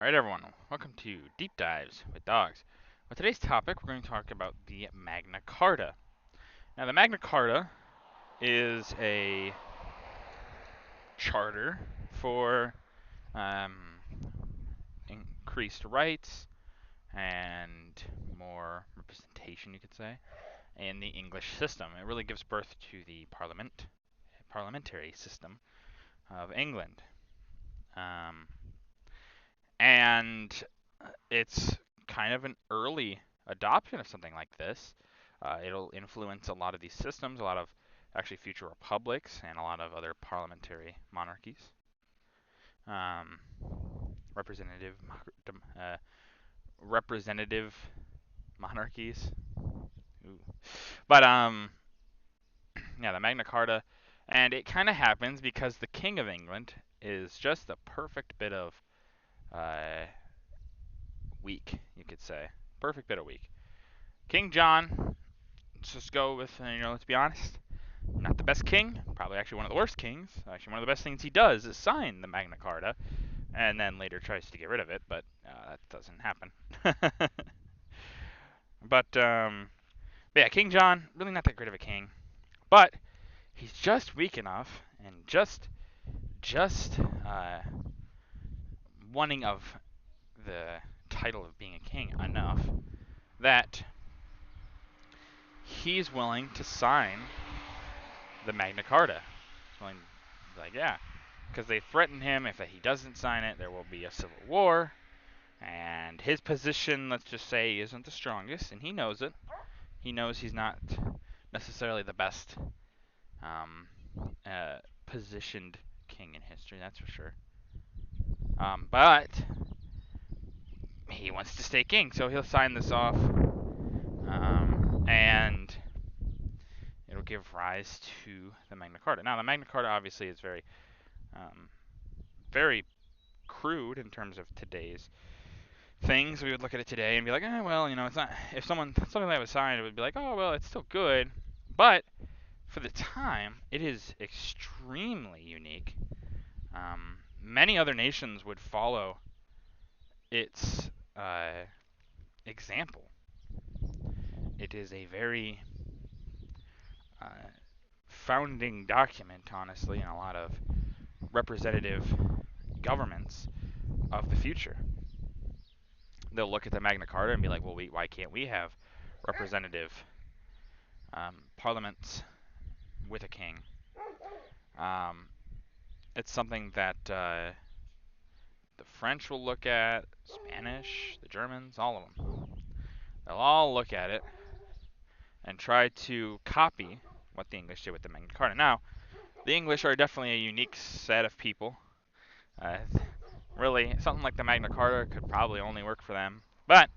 Alright everyone, welcome to Deep Dives with Dogs. With today's topic, we're going to talk about the Magna Carta. Now the Magna Carta is a charter for um, increased rights and more representation, you could say, in the English system. It really gives birth to the parliamentary system of England. Um, and it's kind of an early adoption of something like this. It'll influence a lot of these systems, a lot of actually future republics, and a lot of other parliamentary monarchies. Um, representative, uh, representative monarchies. Ooh. But yeah, the Magna Carta, and it kind of happens because the King of England is just the perfect bit of uh, weak, you could say, perfect bit of weak. King John, let's just go with, let's be honest, not the best king, probably actually one of the worst kings. Actually, one of the best things he does is sign the Magna Carta, and then later tries to get rid of it, but that doesn't happen. But yeah, King John, really not that great of a king, but he's just weak enough and just wanting of the title of being a king enough that he's willing to sign the Magna Carta. He's willing, like, yeah, because they threaten him if he doesn't sign it, there will be a civil war. And his position, let's just say, isn't the strongest, and he knows it. He knows he's not necessarily the best um, positioned king in history, that's for sure. But he wants to stay king, so he'll sign this off, and it'll give rise to the Magna Carta. Now, the Magna Carta obviously is very crude in terms of today's things. We would look at it today and be like, well, it's not. If something that was signed, it would be like, oh, well, it's still good. But for the time, it is extremely unique. Many other nations would follow its example. It is a very founding document, honestly, in a lot of representative governments of the future. They'll look at the Magna Carta and be like, well, why can't we have representative parliaments with a king? It's something that the French will look at, Spanish, the Germans, all of them. They'll all look at it and try to copy what the English did with the Magna Carta. Now, the English are definitely a unique set of people. Uh, really, something like the Magna Carta could probably only work for them. But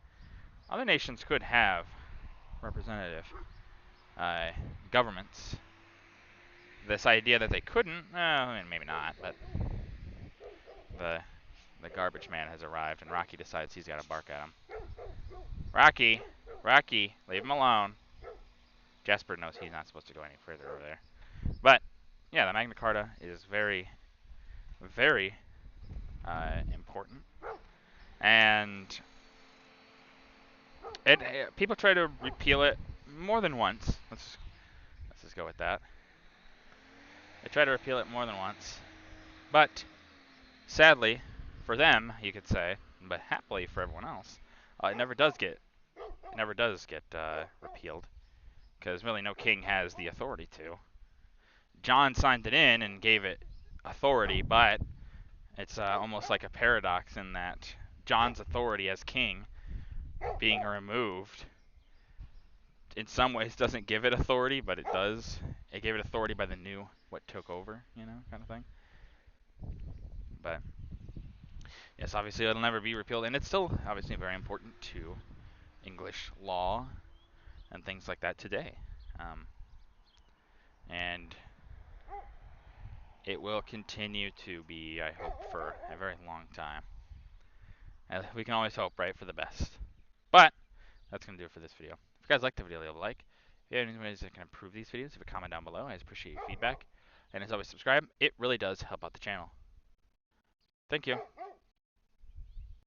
other nations could have representative governments. This idea that they couldn't, maybe not, but the garbage man has arrived, and Rocky decides he's got to bark at him. Rocky, leave him alone. Jasper knows he's not supposed to go any further over there. But yeah, the Magna Carta is very, very important, and people try to repeal it more than once. Let's just go with that. They try to repeal it more than once, but sadly for them, you could say, but happily for everyone else, it never does get repealed, because really no king has the authority to. John signed it in and gave it authority, but it's almost like a paradox in that John's authority as king being removed in some ways doesn't give it authority, but it does. It gave it authority by the new what took over, kind of thing. But yes, obviously it'll never be repealed, and it's still obviously very important to English law and things like that today. And it will continue to be, I hope, for a very long time. We can always hope, right, for the best. But that's going to do it for this video. If you guys liked the video, leave a like. If you have any ways that can improve these videos, leave a comment down below. I appreciate your feedback. And as always, subscribe. It really does help out the channel. Thank you.